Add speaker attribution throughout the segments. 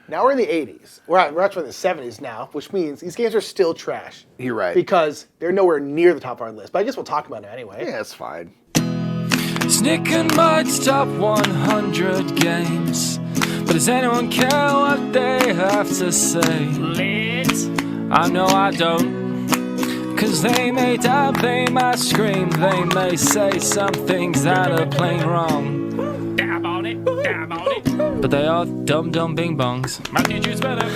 Speaker 1: Now we're in the 80s. We're actually in the 70s now, which means these games are still trash.
Speaker 2: You're right.
Speaker 1: Because they're nowhere near the top of our list. But I guess we'll talk about it anyway.
Speaker 2: Yeah, it's fine.
Speaker 3: Snick and Mike's top 100 games. But does anyone care what they have to say? Let's. I know I don't. Cause they may dab, they might scream, they may say some things that are plain wrong. Dab on it, dab on it. But they are dumb bing bongs. My teacher's better.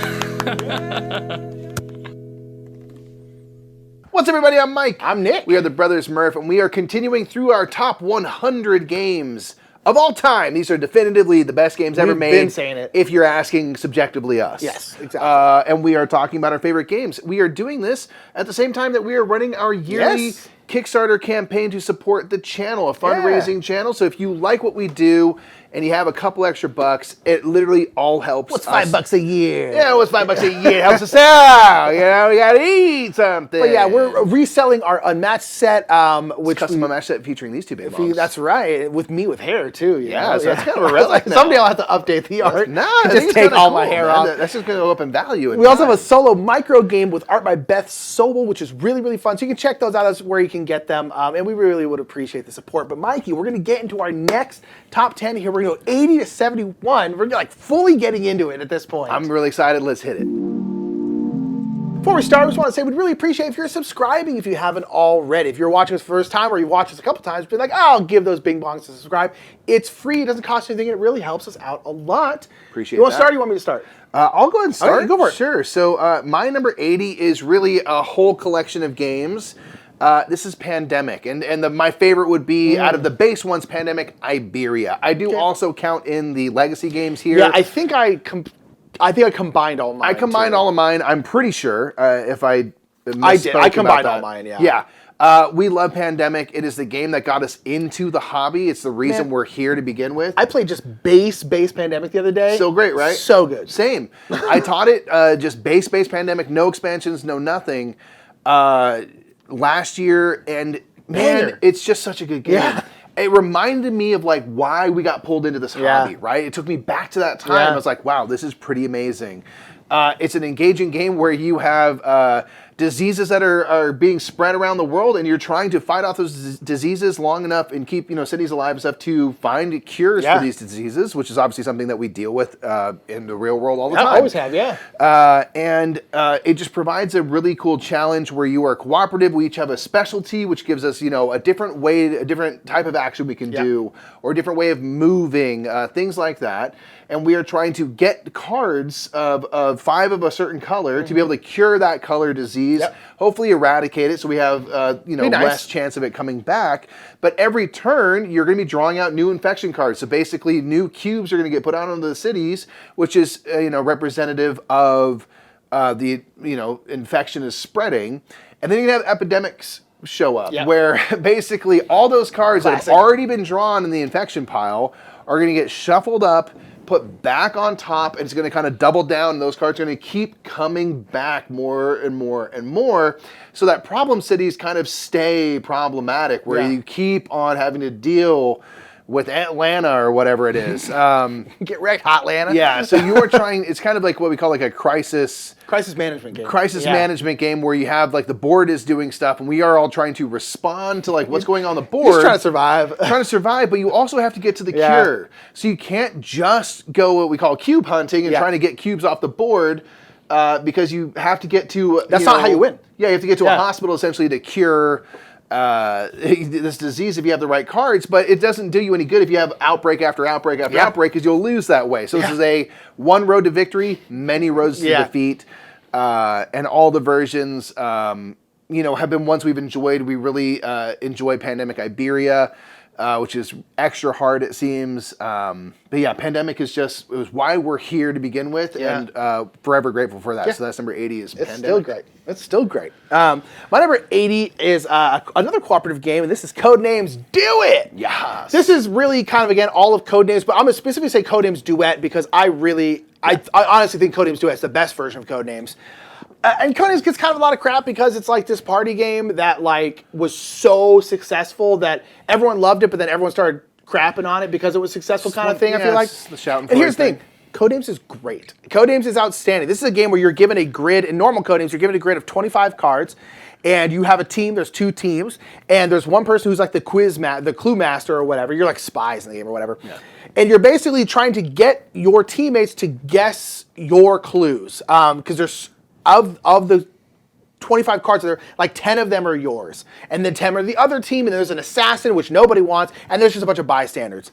Speaker 2: What's up, everybody? I'm Mike.
Speaker 1: I'm Nick.
Speaker 2: We are the Brothers Murph, and we are continuing through our top 100 games of all time. These are definitively the best games ever made.
Speaker 1: We've been saying it.
Speaker 2: If you're asking subjectively us.
Speaker 1: Yes, exactly.
Speaker 2: And we are talking about our favorite games. We are doing this at the same time that we are running our yearly Kickstarter campaign to support the channel, a fundraising channel. So if you like what we do and you have a couple extra bucks, it literally all helps
Speaker 1: What's
Speaker 2: us.
Speaker 1: $5 a year?
Speaker 2: Yeah, what's $5 a year? Helps us out. You know, we gotta eat something.
Speaker 1: But yeah, we're reselling our Unmatched set, which
Speaker 2: custom Unmatched set featuring these two big bongs.
Speaker 1: That's right, with me with hair too. You know?
Speaker 2: So that's kind of a relic now.
Speaker 1: Someday I'll have to update the art.
Speaker 2: No, I think
Speaker 1: just
Speaker 2: it's
Speaker 1: take
Speaker 2: kinda
Speaker 1: all my
Speaker 2: cool,
Speaker 1: hair
Speaker 2: man.
Speaker 1: off.
Speaker 2: That's just going to go up in value.
Speaker 1: We also have a solo micro game with art by Beth Sobel, which is really, really fun. So you can check those out. That's where you can get them. And we really would appreciate the support. But Mikey, we're going to get into our next top 10 here. We're going to go 80 to 71. We're like fully getting into it at this point.
Speaker 2: I'm really excited. Let's hit it.
Speaker 1: Before we start, I just want to say we'd really appreciate if you're subscribing if you haven't already. If you're watching us for the first time or you've watched us a couple times, be like, I'll give those bing bongs to subscribe. It's free. It doesn't cost anything. It really helps us out a lot.
Speaker 2: Appreciate
Speaker 1: You want to
Speaker 2: that.
Speaker 1: start or you want me to start?
Speaker 2: I'll go ahead and start.
Speaker 1: Okay, go for it.
Speaker 2: Sure. So my number 80 is really a whole collection of games. This is Pandemic, and my favorite would be, out of the base ones, Pandemic Iberia. I do also count in the legacy games here.
Speaker 1: Yeah, I think I combined all mine.
Speaker 2: I combined all of mine. I'm pretty sure if I
Speaker 1: did. I combined
Speaker 2: about
Speaker 1: all
Speaker 2: that.
Speaker 1: mine, yeah.
Speaker 2: Yeah. We love Pandemic. It is the game that got us into the hobby. It's the reason we're here to begin with.
Speaker 1: I played just base Pandemic the other day.
Speaker 2: So great, right?
Speaker 1: So good.
Speaker 2: Same. I taught it just base Pandemic, no expansions, no nothing, last year, and man, it's just such a good game.
Speaker 1: Yeah.
Speaker 2: It reminded me of like why we got pulled into this hobby, right? It took me back to that time. I was like, wow, this is pretty amazing. It's an engaging game where you have diseases that are being spread around the world, and you're trying to fight off those diseases long enough and keep cities alive and stuff to find cures for these diseases, which is obviously something that we deal with in the real world all the time.
Speaker 1: Always have,
Speaker 2: And it just provides a really cool challenge where you are cooperative. We each have a specialty, which gives us a different way, a different type of action we can do, or a different way of moving, things like that. And we are trying to get cards of 5 of a certain color to be able to cure that color disease, hopefully eradicate it so we have less chance of it coming back. But every turn, you're going to be drawing out new infection cards. So basically, new cubes are going to get put out onto the cities, which is representative of the infection is spreading. And then you're going to have epidemics show up, where basically all those cards that have already been drawn in the infection pile are going to get shuffled up, put back on top, and it's going to kind of double down, and those cards are going to keep coming back more and more and more, so that problem cities kind of stay problematic, where you keep on having to deal with Atlanta or whatever it is.
Speaker 1: Get wrecked, Hot Atlanta.
Speaker 2: Yeah, so you are trying, it's kind of like what we call like a crisis
Speaker 1: management game.
Speaker 2: Management game where you have like the board is doing stuff and we are all trying to respond to like what's going on the board.
Speaker 1: Just trying to survive.
Speaker 2: But you also have to get to the cure. So you can't just go what we call cube hunting and trying to get cubes off the board because you have to get to...
Speaker 1: That's not how you win.
Speaker 2: Yeah, you have to get to a hospital essentially to cure this disease if you have the right cards, but it doesn't do you any good if you have outbreak after outbreak after outbreak, because you'll lose that way. So this is a one road to victory, many roads to defeat, and all the versions have been ones we've enjoyed. We really enjoy Pandemic Iberia, which is extra hard, it seems. But yeah, Pandemic is it was why we're here to begin with, and forever grateful for that. So that's number 80 is Pandemic.
Speaker 1: Still great. It's still great. My number 80 is another cooperative game, and this is Codenames Do It!
Speaker 2: Yes.
Speaker 1: This is really kind of, again, all of Codenames, but I'm going to specifically say Codenames Duet because I honestly think Codenames Duet is the best version of Codenames. And Codenames gets kind of a lot of crap because it's like this party game that like was so successful that everyone loved it, but then everyone started crapping on it because it was successful kind of thing. I feel like.
Speaker 2: The shouting
Speaker 1: and here's the thing. Codenames is great. Codenames is outstanding. This is a game where you're given a grid. In normal Codenames, you're given a grid of 25 cards, and you have a team. There's 2 teams, and there's one person who's like the the clue master or whatever. You're like spies in the game or whatever. Yeah. And you're basically trying to get your teammates to guess your clues. Because there's, of the 25 cards there, like 10 of them are yours. And then 10 are the other team, and there's an assassin, which nobody wants, and there's just a bunch of bystanders.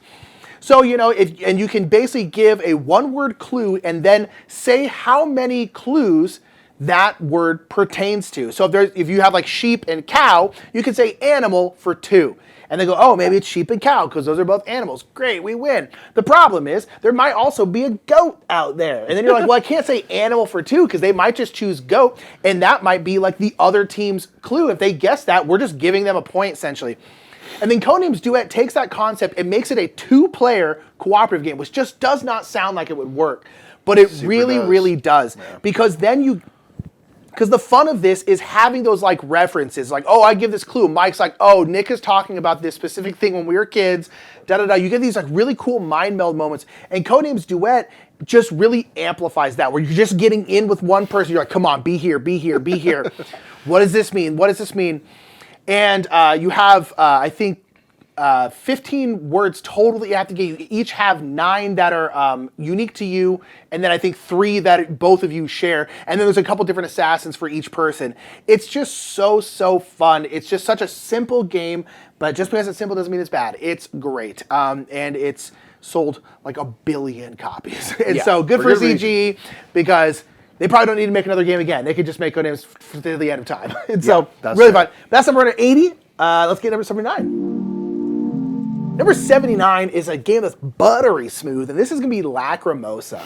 Speaker 1: So, you know, and you can basically give a 1-word clue and then say how many clues that word pertains to. So if you have like sheep and cow, you can say animal for 2. And they go, oh, maybe it's sheep and cow because those are both animals. Great, we win. The problem is there might also be a goat out there. And then you're like, well, I can't say animal for 2 because they might just choose goat. And that might be like the other team's clue. If they guess that, we're just giving them a point essentially. And then Codenames Duet takes that concept and makes it a 2-player cooperative game, which just does not sound like it would work. But it really does. Yeah. Because the fun of this is having those like references, like, oh, I give this clue. Mike's like, oh, Nick is talking about this specific thing when we were kids, da-da-da. You get these like really cool mind meld moments. And Codenames Duet just really amplifies that, where you're just getting in with one person. You're like, come on, be here, be here, be here. What does this mean? What does this mean? And you have, I think, 15 words total that you have to get. You each have 9 that are unique to you, and then I think 3 that both of you share. And then there's a couple different assassins for each person. It's just so fun. It's just such a simple game, but just because it's simple doesn't mean it's bad. It's great, and it's sold like 1 billion copies. And so good for ZG because they probably don't need to make another game again. They could just make Codenames to the end of time. And so really fun. That's number 80. Let's get number 79. Number 79 is a game that's buttery smooth, and this is going to be Lacrimosa.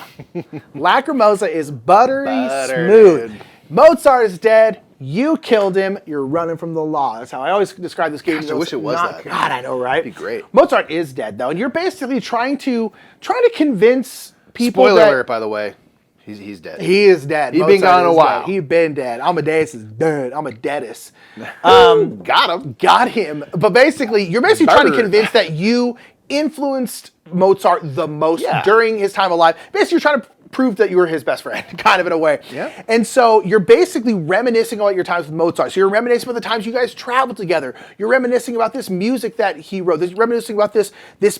Speaker 1: Lacrimosa is buttery smooth. Dude. Mozart is dead. You killed him. You're running from the law. That's how I always describe this game.
Speaker 2: Gosh, I wish it was that.
Speaker 1: God, I know, right?
Speaker 2: That'd be great.
Speaker 1: Mozart is dead, though, and you're basically trying to convince people.
Speaker 2: Spoiler alert, by the way. He's dead.
Speaker 1: He is dead.
Speaker 2: He's been gone a while.
Speaker 1: He's been dead. Amadeus is dead. Amadeus. Got him. But basically, you're basically trying to convince that you influenced Mozart the most during his time alive. Basically, you're trying to prove that you were his best friend, kind of in a way.
Speaker 2: Yeah.
Speaker 1: And so you're basically reminiscing about your times with Mozart. So you're reminiscing about the times you guys traveled together. You're reminiscing about this music that he wrote. You're reminiscing about this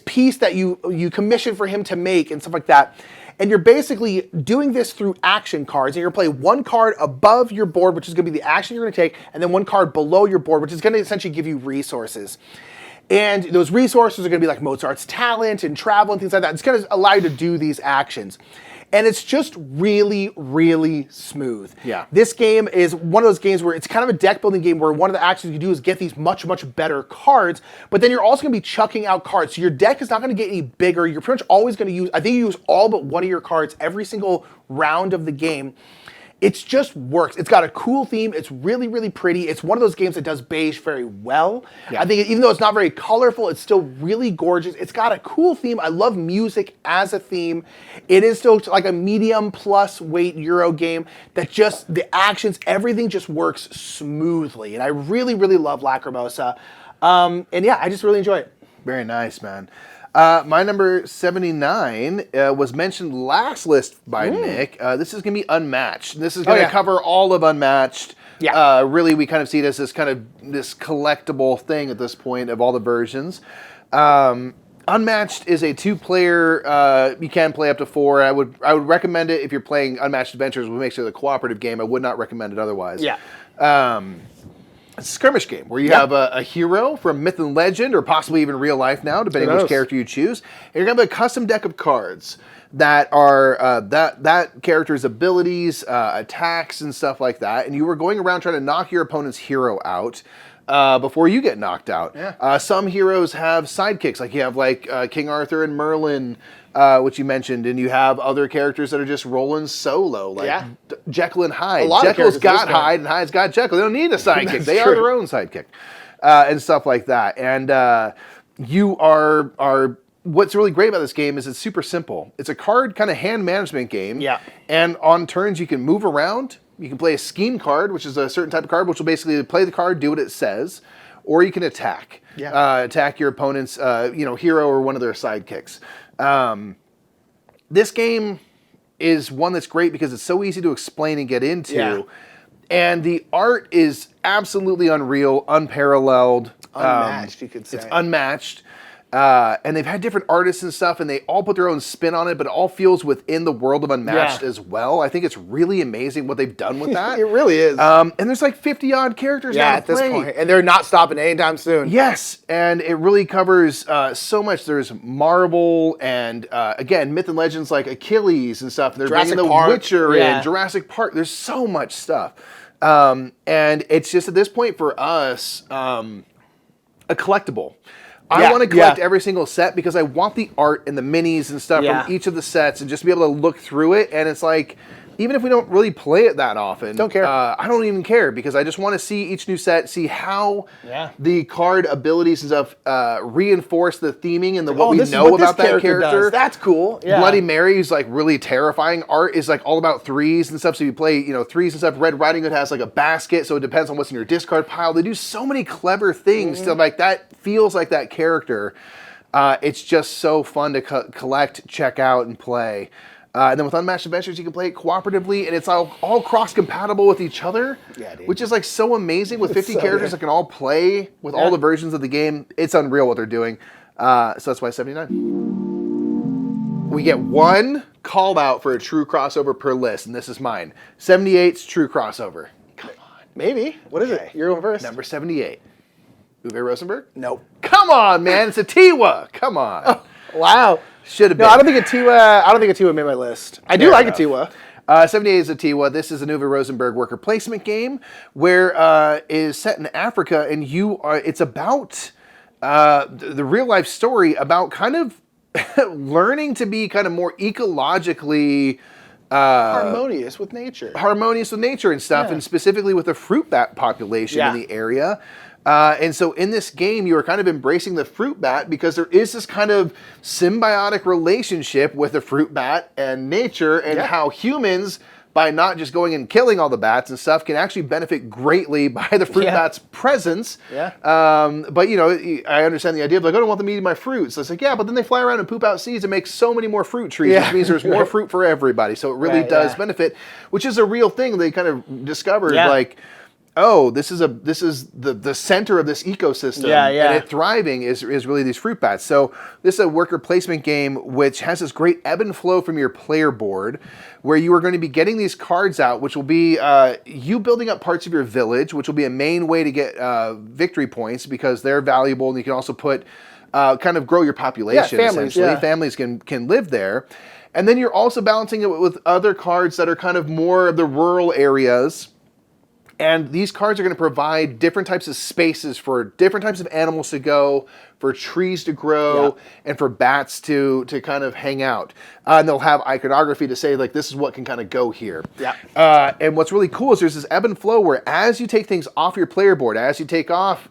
Speaker 1: piece that you commissioned for him to make and stuff like that. And you're basically doing this through action cards. And you're going to play 1 card above your board, which is going to be the action you're going to take, and then 1 card below your board, which is going to essentially give you resources. And those resources are going to be like Mozart's talent and travel and things like that. It's going to allow you to do these actions. And it's just really, really smooth.
Speaker 2: Yeah.
Speaker 1: This game is one of those games where it's kind of a deck building game where one of the actions you do is get these much, much better cards, but then you're also going to be chucking out cards. So your deck is not going to get any bigger. You're pretty much always going to use, I think you use all but one of your cards every single round of the game. It just works. It's got a cool theme. It's really, really pretty. It's one of those games that does beige very well. Yeah. I think even though it's not very colorful, it's still really gorgeous. It's got a cool theme. I love music as a theme. It is still like a medium plus weight Euro game that just, the actions, everything just works smoothly. And I really, really love Lacrimosa. And yeah, I just really enjoy it.
Speaker 2: Very nice, man. My number 79 was mentioned last list by Nick. This is going to be Unmatched. This is going to cover all of Unmatched. Yeah. Really, we kind of see it as this kind of this collectible thing at this point of all the versions. Unmatched is a 2-player. You can play up to 4. I would recommend it if you're playing Unmatched Adventures, which makes it a cooperative game. I would not recommend it otherwise.
Speaker 1: Yeah.
Speaker 2: It's a skirmish game where you have a hero from myth and legend, or possibly even real life now, depending on which character you choose. And you're going to have a custom deck of cards that are that character's abilities, attacks, and stuff like that. And you were going around trying to knock your opponent's hero out before you get knocked out. Yeah. Some heroes have sidekicks, like you have like King Arthur and Merlin, which you mentioned, and you have other characters that are just rolling solo, like Jekyll and Hyde. Jekyll's got Hyde, and Hyde's got Jekyll. They don't need a sidekick. They are their own sidekick, and stuff like that. And you are what's really great about this game is it's super simple. It's a card kind of hand management game. Yeah. And on turns you can move around. You can play a scheme card, which is a certain type of card, which will basically play the card, do what it says, or you can attack. Yeah. Attack your opponent's hero or one of their sidekicks. this game is one that's great because it's so easy to explain and get into.
Speaker 1: Yeah.
Speaker 2: And the art is absolutely unreal, unparalleled.
Speaker 1: Unmatched, you could say.
Speaker 2: It's unmatched. And they've had different artists and stuff, and they all put their own spin on it, but it all feels within the world of Unmatched as well. I think it's really amazing what they've done with that.
Speaker 1: It really is.
Speaker 2: And there's like 50-odd characters now
Speaker 1: at this point. And they're not stopping anytime soon.
Speaker 2: Yes, and it really covers so much. There's Marvel and, again, myth and legends like Achilles and stuff. They're
Speaker 1: Jurassic
Speaker 2: bringing The
Speaker 1: Park.
Speaker 2: Witcher
Speaker 1: Yeah.
Speaker 2: and Jurassic Park. There's so much stuff. And it's just at this point for us, a collectible. I want to collect every single set because I want the art and the minis and stuff from each of the sets and just be able to look through it. And it's like, even if we don't really play it that often,
Speaker 1: don't care.
Speaker 2: I don't even care because I just want to see each new set, see how the card abilities and stuff reinforce the theming and what we know about that character.
Speaker 1: Does. That's cool. Yeah.
Speaker 2: Bloody Mary is like really terrifying. Art is like all about threes and stuff. So you play, threes and stuff. Red Riding Hood has like a basket, so it depends on what's in your discard pile. They do so many clever things to like that feels like that character. It's just so fun to collect, check out, and play. And then with Unmatched Adventures, you can play it cooperatively, and it's all cross-compatible with each other, which is like so amazing with 50 characters that can all play with all the versions of the game. It's unreal what they're doing. So that's why 79. We get one call out for a true crossover per list, and this is mine. 78's true crossover.
Speaker 1: Come on. Maybe. What is it? You're going first.
Speaker 2: Number 78. Uwe Rosenberg?
Speaker 1: Nope.
Speaker 2: Come on, man. It's a Tiwa. Come on.
Speaker 1: Oh, wow.
Speaker 2: Should have been.
Speaker 1: No, I don't think a Tiwa made my list. I do like a Tiwa.
Speaker 2: 78 is a Tiwa. This is an Uwe Rosenberg worker placement game where is set in Africa, and it's about the real life story about kind of learning to be kind of more ecologically
Speaker 1: harmonious with nature
Speaker 2: and stuff, and specifically with the fruit bat population in the area. And so in this game, you are kind of embracing the fruit bat because there is this kind of symbiotic relationship with the fruit bat and nature, and how humans, by not just going and killing all the bats and stuff, can actually benefit greatly by the fruit bat's presence. But, I understand the idea of like, I don't want them eating my fruit. So it's like, but then they fly around and poop out seeds and make so many more fruit trees, which means there's more fruit for everybody. So it really does benefit, which is a real thing they kind of discovered, like, oh, this is the center of this ecosystem, and it thriving is really these fruit bats. So this is a worker placement game which has this great ebb and flow from your player board, where you are going to be getting these cards out, which will be you building up parts of your village, which will be a main way to get victory points because they're valuable, and you can also put kind of grow your population.
Speaker 1: Families,
Speaker 2: essentially, families can live there, and then you're also balancing it with other cards that are kind of more of the rural areas. And these cards are going to provide different types of spaces for different types of animals to go, for trees to grow, and for bats to kind of hang out. And they'll have iconography to say, like, this is what can kind of go here. And what's really cool is there's this ebb and flow where as you take things off your player board, as you take off,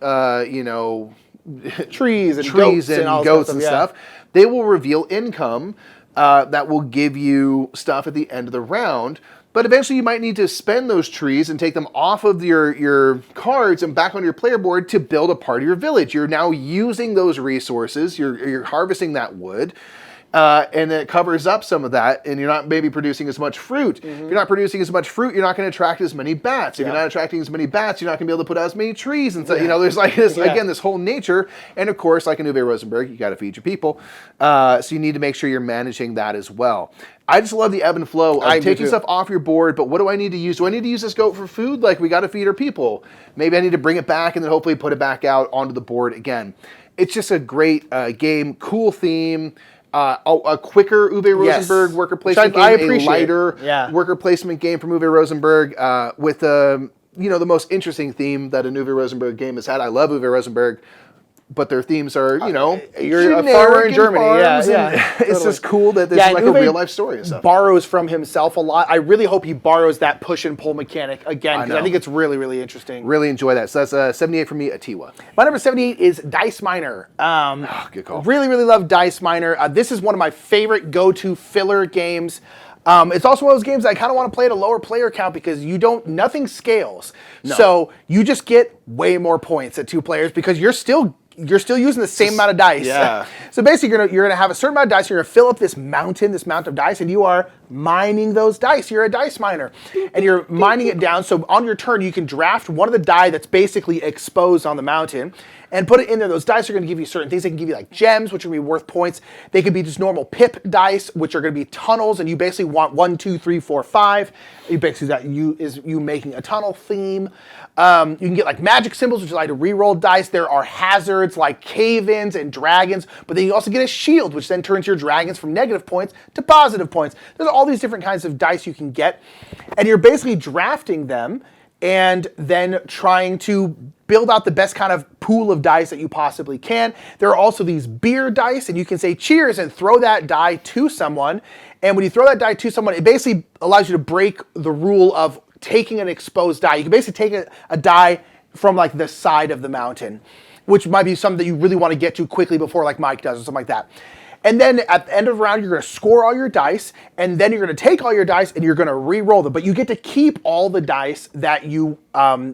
Speaker 1: trees and
Speaker 2: goats and stuff, they will reveal income that will give you stuff at the end of the round. But eventually you might need to spend those trees and take them off of your cards and back on your player board to build a part of your village. You're now using those resources, you're harvesting that wood, and it covers up some of that, and you're not maybe producing as much fruit. If you're not producing as much fruit, you're not going to attract as many bats. If you're not attracting as many bats, you're not going to be able to put out as many trees. And so, there's like this, again, this whole nature. And of course, like in Uwe Rosenberg, you got to feed your people. So you need to make sure you're managing that as well. I just love the ebb and flow of taking stuff off your board, but what do I need to use? Do I need to use this goat for food? Like, we got to feed our people. Maybe I need to bring it back and then hopefully put it back out onto the board again. It's just a great game, cool theme, a quicker Uwe Rosenberg worker placement game, a lighter worker placement game from Uwe Rosenberg with the most interesting theme that a Uwe Rosenberg game has had. I love Uwe Rosenberg. But their themes are,
Speaker 1: you're a farmer in Germany.
Speaker 2: It's just cool that there's like a real life story and stuff.
Speaker 1: Borrows from himself a lot. I really hope he borrows that push and pull mechanic again, because I think it's really, really interesting.
Speaker 2: Really enjoy that. So that's 78 for me, a Tiwa.
Speaker 1: My number 78 is Dice Miner.
Speaker 2: Good call.
Speaker 1: Really, really love Dice Miner. This is one of my favorite go-to filler games. It's also one of those games I kind of want to play at a lower player count because nothing scales. No. So you just get way more points at 2 players because you're still you're still using the same amount of dice.
Speaker 2: Yeah.
Speaker 1: So basically, you're gonna have a certain amount of dice. You're gonna fill up this mount of dice, and you are mining those dice. You're a dice miner, and you're mining it down. So on your turn, you can draft one of the die that's basically exposed on the mountain, and put it in there. Those dice are going to give you certain things. They can give you like gems, which are going to be worth points. They could be just normal pip dice, which are going to be tunnels, and you basically want 1, 2, 3, 4, 5. You basically that you making a tunnel theme. You can get like magic symbols, which is like to re-roll dice. There are hazards like cave-ins and dragons, but then you also get a shield, which then turns your dragons from negative points to positive points. There's all these different kinds of dice you can get, and you're basically drafting them and then trying to build out the best kind of pool of dice that you possibly can. There are also these beer dice, and you can say cheers and throw that die to someone. And when you throw that die to someone, it basically allows you to break the rule of taking an exposed die. You can basically take a die from like the side of the mountain, which might be something that you really want to get to quickly before like Mike does or something like that. And then at the end of the round, you're going to score all your dice, and then you're going to take all your dice and you're going to re-roll them. But you get to keep all the dice that you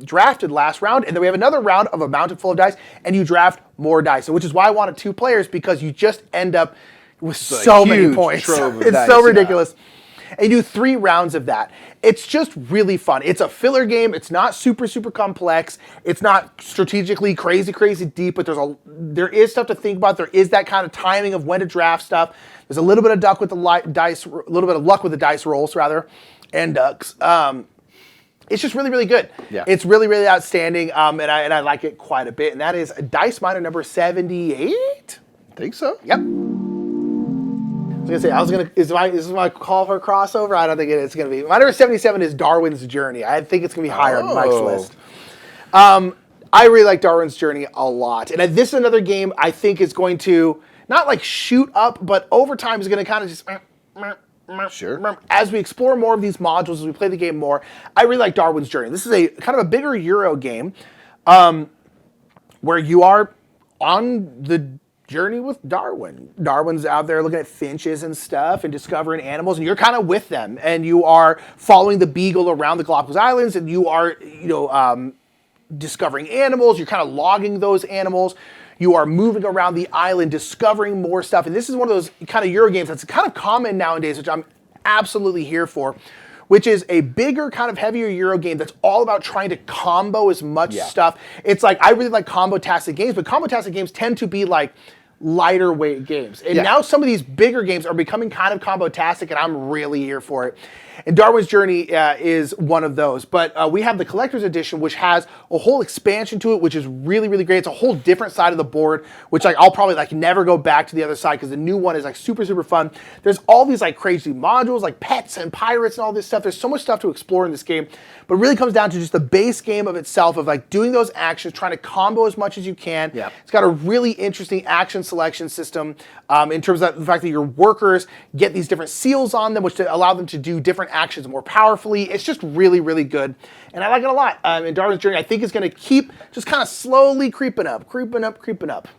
Speaker 1: drafted last round, and then we have another round of a mountain full of dice, and you draft more dice. So, which is why I wanted 2 players, because you just end up with so many points. It's
Speaker 2: dice,
Speaker 1: so ridiculous. And you do 3 rounds of that. It's just really fun. It's a filler game. It's not super, super complex. It's not strategically crazy, crazy deep, but there is stuff to think about. There is that kind of timing of when to draft stuff. There's a little bit of luck with the dice rolls, rather, and ducks. It's just really, really good.
Speaker 2: Yeah.
Speaker 1: It's really, really outstanding, and I like it quite a bit. And that is Dice Miner number 78.
Speaker 2: I think so.
Speaker 1: Yep. Is this my call for a crossover? I don't think it's going to be. My number 77 is Darwin's Journey. I think it's going to be higher on Mike's list. I really like Darwin's Journey a lot. And this is another game I think is going to, not like shoot up, but over time is going to kind of just...
Speaker 2: Sure.
Speaker 1: As we explore more of these modules, as we play the game more, I really like Darwin's Journey. This is a kind of a bigger Euro game where you are on the journey with Darwin. Darwin's out there looking at finches and stuff and discovering animals, and you're kind of with them, and you are following the beagle around the Galapagos Islands, and you are, discovering animals. You're kind of logging those animals. You are moving around the island, discovering more stuff, and this is one of those kind of Euro games that's kind of common nowadays, which I'm absolutely here for, which is a bigger, kind of heavier Euro game that's all about trying to combo as much stuff. It's like, I really like combo-tastic games, but combo-tastic games tend to be like lighter weight games. And now some of these bigger games are becoming kind of combo-tastic, and I'm really here for it. And Darwin's Journey is one of those. But we have the Collector's Edition, which has a whole expansion to it, which is really, really great. It's a whole different side of the board, which I'll probably never go back to the other side, because the new one is super, super fun. There's all these crazy modules, like pets and pirates and all this stuff. There's so much stuff to explore in this game. But it really comes down to just the base game of itself, of doing those actions, trying to combo as much as you can.
Speaker 2: Yep.
Speaker 1: It's got a really interesting action selection system in terms of the fact that your workers get these different seals on them, which to allow them to do different actions more powerfully. It's just really, really good. And I like it a lot. And Darwin's Journey, I think, is going to keep just kind of slowly creeping up.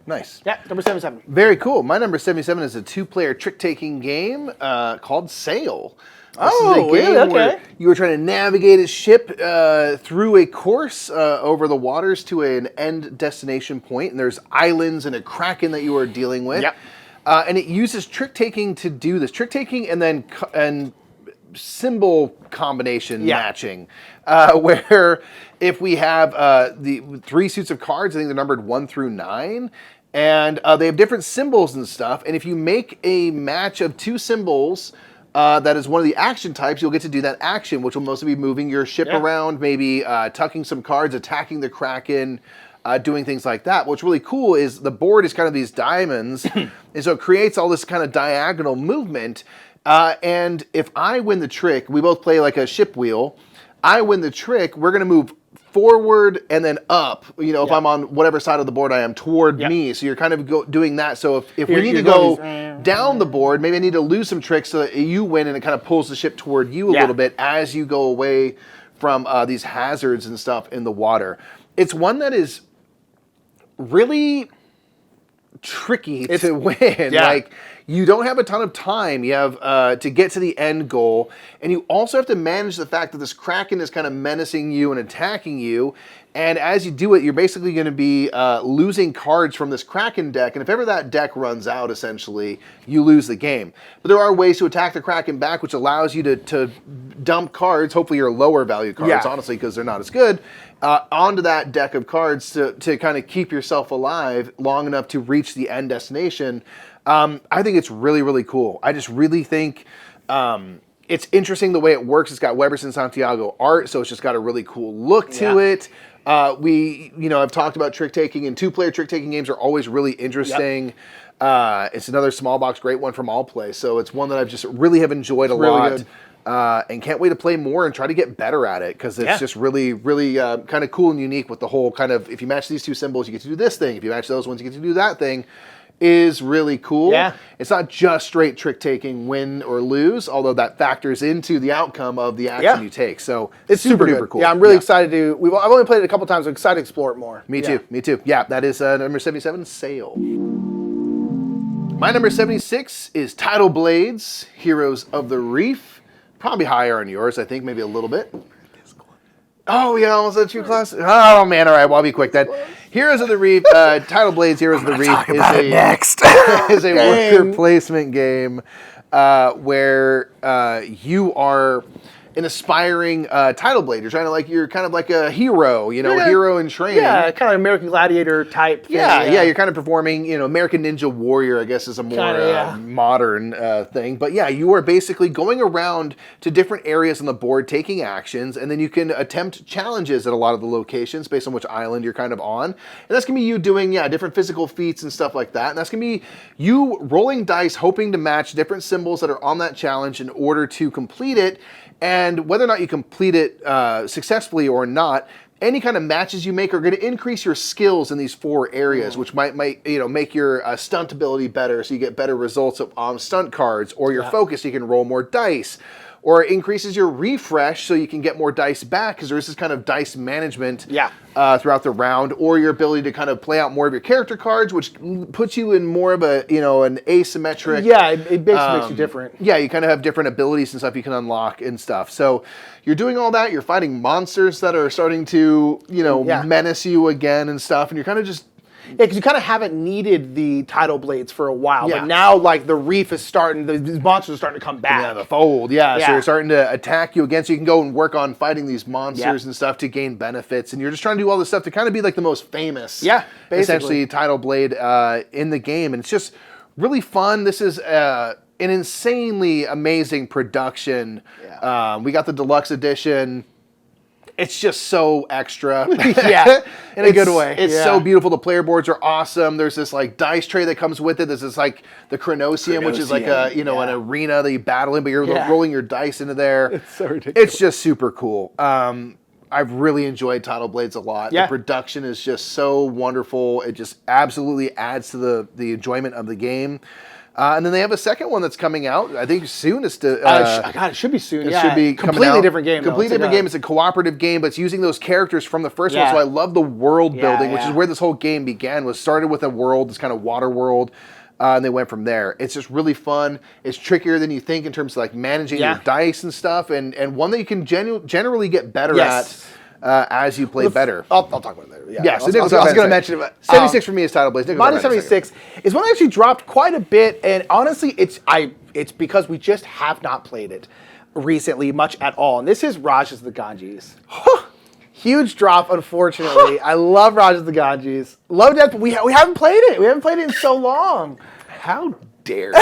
Speaker 2: Nice.
Speaker 1: Yeah, number 77.
Speaker 2: Very cool. My number 77 is a 2-player trick-taking game called Sail. This is a game where you are trying to navigate a ship through a course over the waters to an end destination point, and there's islands and a kraken that you are dealing with.
Speaker 1: Yep.
Speaker 2: And it uses trick-taking to do this. Trick-taking and then symbol combination matching, where if we have the 3 suits of cards, I think they're numbered 1 through 9, and they have different symbols and stuff, and if you make a match of 2 symbols that is one of the action types, you'll get to do that action, which will mostly be moving your ship around, maybe tucking some cards, attacking the kraken, doing things like that. What's really cool is the board is kind of these diamonds, and so it creates all this kind of diagonal movement. And if I win the trick, we both play like a ship wheel. I win the trick, we're going to move forward and then up, if I'm on whatever side of the board I am, toward me. So you're kind of doing that. So if we need to go down the board, maybe I need to lose some tricks so that you win, and it kind of pulls the ship toward you a little bit as you go away from these hazards and stuff in the water. It's one that is really tricky to win. you don't have a ton of time. You have to get to the end goal, and you also have to manage the fact that this Kraken is kind of menacing you and attacking you. And as you do it, you're basically going to be losing cards from this Kraken deck. And if ever that deck runs out, essentially, you lose the game. But there are ways to attack the Kraken back, which allows you to dump cards, hopefully your lower value cards, honestly, because they're not as good, onto that deck of cards to kind of keep yourself alive long enough to reach the end destination. I think it's really, really cool. I just really think it's interesting the way it works. It's got Weberson Santiago art, so it's just got a really cool look to it. I've talked about trick taking, and 2-player trick taking games are always really interesting. It's another small box great one from All Play, so it's one that I've just really have enjoyed a lot. And can't wait to play more and try to get better at it, because it's just really, really kind of cool and unique with the whole kind of, if you match these two symbols, you get to do this thing. If you match those ones, you get to do that thing. Is really cool. Yeah. It's not just straight trick taking, win or lose, although that factors into the outcome of the action you take. So it's super duper cool.
Speaker 1: Yeah, I'm really excited to. I've only played it a couple times. I'm excited to explore it more.
Speaker 2: Me too. Me too. Yeah, that is number 77, Sail. My number 76 is Tidal Blades, Heroes of the Reef. Probably higher on yours, I think, maybe a little bit. Oh, yeah, almost a true class. Oh, man, all right, well, I'll be quick then. Heroes of the Reef, Tidal Blades, Heroes of the Reef is a worker placement game where you are an aspiring Tidal Blade. You're kind of like a hero, hero in training.
Speaker 1: Yeah, kind of American Gladiator type thing.
Speaker 2: Yeah, you're kind of performing, American Ninja Warrior, I guess, is a more modern thing. But yeah, you are basically going around to different areas on the board, taking actions, and then you can attempt challenges at a lot of the locations based on which island you're kind of on. And that's going to be you doing, different physical feats and stuff like that. And that's going to be you rolling dice, hoping to match different symbols that are on that challenge in order to complete it. And whether or not you complete it successfully or not, any kind of matches you make are going to increase your skills in these 4 areas, which might make your stunt ability better, so you get better results on stunt cards, or your focus, so you can roll more dice. Or it increases your refresh so you can get more dice back, because there is this kind of dice management throughout the round, or your ability to kind of play out more of your character cards, which puts you in more of a, an asymmetric.
Speaker 1: Yeah, it basically makes you different.
Speaker 2: Yeah, you kind of have different abilities and stuff you can unlock and stuff. So you're doing all that, you're fighting monsters that are starting to, menace you again and stuff, and you're kind of just...
Speaker 1: Yeah, because you kind of haven't needed the Tidal Blades for a while, but now, the reef is starting, these monsters are starting to come back.
Speaker 2: Yeah, the fold, so they're starting to attack you again, so you can go and work on fighting these monsters and stuff to gain benefits, and you're just trying to do all this stuff to kind of be like the most famous, essentially, Tidal Blade in the game, and it's just really fun. This is an insanely amazing production. We got the deluxe edition. It's just so extra.
Speaker 1: In a good way.
Speaker 2: It's so beautiful. The player boards are awesome. There's this dice tray that comes with it. There's this the Chronosium, which is an arena that you battle in, but you're rolling your dice into there. It's
Speaker 1: so ridiculous.
Speaker 2: It's just super cool. I've really enjoyed Tidal Blades a lot. The production is just so wonderful. It just absolutely adds to the enjoyment of the game. And then they have a second one that's coming out, I think soon. It
Speaker 1: should be soon.
Speaker 2: It should be
Speaker 1: completely different game.
Speaker 2: Completely different game. It's a cooperative game, but it's using those characters from the first one. So I love the world building, which is where this whole game began. Was started with a world, this kind of water world, and they went from there. It's just really fun. It's trickier than you think in terms of managing your dice and stuff, and one that you can generally get better at. As you play better.
Speaker 1: I'll talk about it later.
Speaker 2: Yes,
Speaker 1: I was going to mention it.
Speaker 2: 76 for me is Tidal Blades.
Speaker 1: Mine is 76. Is one that actually dropped quite a bit, and honestly, it's because we just have not played it recently much at all. And this is Rajas the Ganges. Huge drop, unfortunately. I love Rajas the Ganges. Love that, but we haven't played it. We haven't played it in so long.
Speaker 2: How dare you?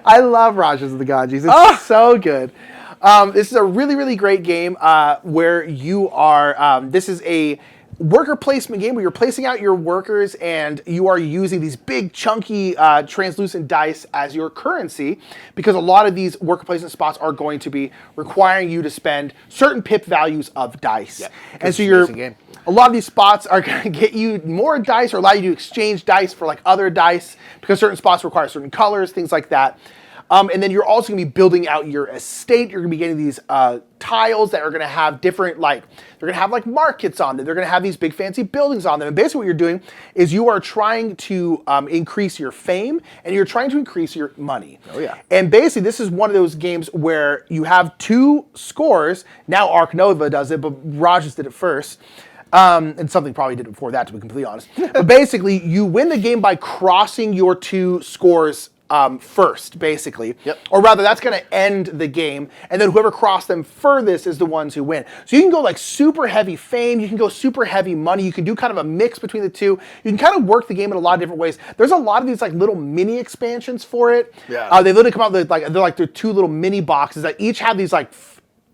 Speaker 1: I love Rajas of the Ganges. It's so good. This is a really, really great game where you are, this is a worker placement game where you're placing out your workers and you are using these big, chunky, translucent dice as your currency, because a lot of these worker placement spots are going to be requiring you to spend certain pip values of dice. Yeah, and so a lot of these spots are going to get you more dice or allow you to exchange dice for other dice, because certain spots require certain colors, things like that. And then you're also going to be building out your estate. You're going to be getting these tiles that are going to have different, like, they're going to have like markets on them. They're going to have these big fancy buildings on them. And basically what you're doing is you are trying to increase your fame and you're trying to increase your money.
Speaker 2: Oh, yeah.
Speaker 1: And basically this is one of those games where you have 2 scores. Now Arc Nova does it, but Rogers did it first. And something probably did it before that, to be completely honest. But basically, you win the game by crossing your 2 scores first, basically.
Speaker 2: Yep.
Speaker 1: Or rather, that's going to end the game, and then whoever crossed them furthest is the ones who win. So you can go like super heavy fame, you can go super heavy money, you can do kind of a mix between the 2. You can kind of work the game in a lot of different ways. There's a lot of these like little mini expansions for it.
Speaker 2: Yeah.
Speaker 1: They literally come out with they're 2 little mini boxes that each have these like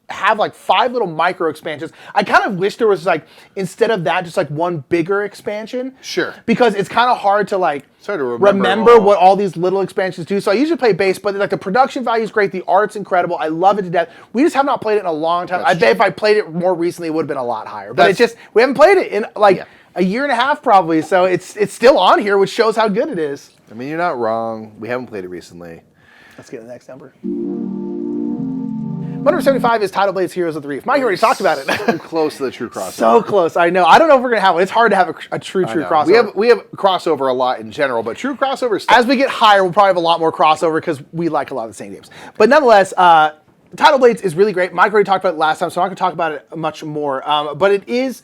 Speaker 1: 5 little micro expansions. I kind of wish there was like, instead of that, just like one bigger expansion.
Speaker 2: Sure.
Speaker 1: Because it's kind of hard to like
Speaker 2: It's hard to
Speaker 1: remember what all these little expansions do. So I usually play base, but like the production value is great. The art's incredible. I love it to death. We just have not played it in a long time. I bet if I played it more recently, it would have been a lot higher. But we haven't played it in like a year and a half probably. So it's still on here, which shows how good it is.
Speaker 2: I mean, you're not wrong. We haven't played it recently.
Speaker 1: Let's get to the next number. Number 75 is Tidal Blades Heroes of the Reef. Mike already talked about it.
Speaker 2: So close to the true crossover.
Speaker 1: So close. I know. I don't know if we're going to have one. It's hard to have a true crossover.
Speaker 2: We have crossover a lot in general, but true crossover stuff.
Speaker 1: As we get higher, we'll probably have a lot more crossover because we like a lot of the same games. But nonetheless, Tidal Blades is really great. Mike already talked about it last time, so I'm not going to talk about it much more. But it is,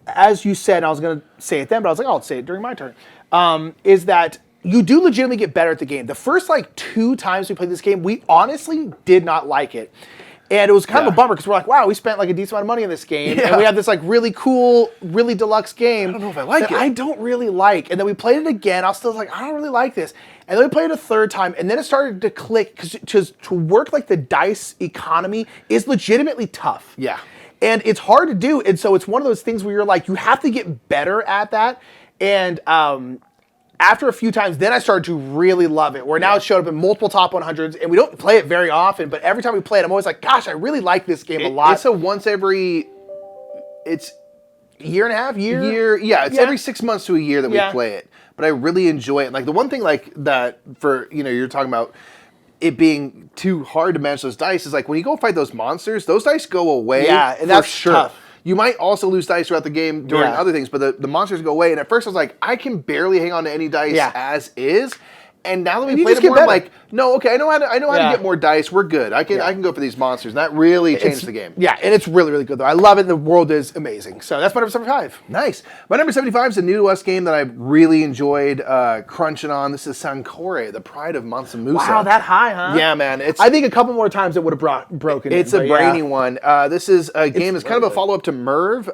Speaker 1: as you said, and I was going to say it then, but I was like, I'll say it during my turn, is that you do legitimately get better at the game. The first like 2 times we played this game, we honestly did not like it. And it was kind of a bummer because we're like, wow, we spent like a decent amount of money on this game. And we have this like really cool, really deluxe game.
Speaker 2: I don't know if I like it.
Speaker 1: I don't really like. And then we played it again. I was still like, I don't really like this. And then we played it a 3rd time. And then it started to click because to work like the dice economy is legitimately tough.
Speaker 2: Yeah.
Speaker 1: And it's hard to do. And so it's one of those things where you're like, you have to get better at that. And after a few times, then I started to really love it, where now it showed up in multiple top 100s, and we don't play it very often, but every time we play it, I'm always like, gosh, I really like this game a lot.
Speaker 2: It's a once every, it's
Speaker 1: year and a half,
Speaker 2: it's every 6 months to a year that we play it. But I really enjoy it. Like the one thing like that for, you're talking about it being too hard to manage those dice is like when you go fight those monsters, those dice go away.
Speaker 1: Yeah, and that's tough.
Speaker 2: You might also lose dice throughout the game during other things, but the monsters go away. And at first I was like, I can barely hang on to any dice as is. And now that we played it more, I'm like, no, okay, I know how to get more dice. We're good. I can go for these monsters. And that really changed the game.
Speaker 1: Yeah, and it's really, really good, though. I love it. The world is amazing. So that's my number 75.
Speaker 2: Nice. My number 75 is a new to us game that I really enjoyed crunching on. This is Sankore, The Pride of Mansa-Musa.
Speaker 1: Wow, that high, huh?
Speaker 2: Yeah, man.
Speaker 1: I think a couple more times it would have broken
Speaker 2: It's a brainy one. This is a game that's kind of a follow-up to Merv,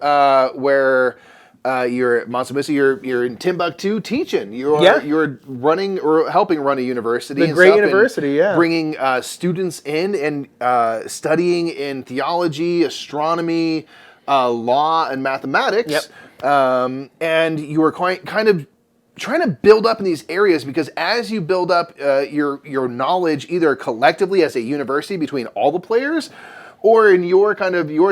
Speaker 2: where... you're Mansa-Musa. You're in Timbuktu teaching. You're running or helping run a university.
Speaker 1: The great university,
Speaker 2: bringing students in and studying in theology, astronomy, law, and mathematics.
Speaker 1: Yep.
Speaker 2: And you are kind of trying to build up in these areas because as you build up your knowledge, either collectively as a university between all the players, or in your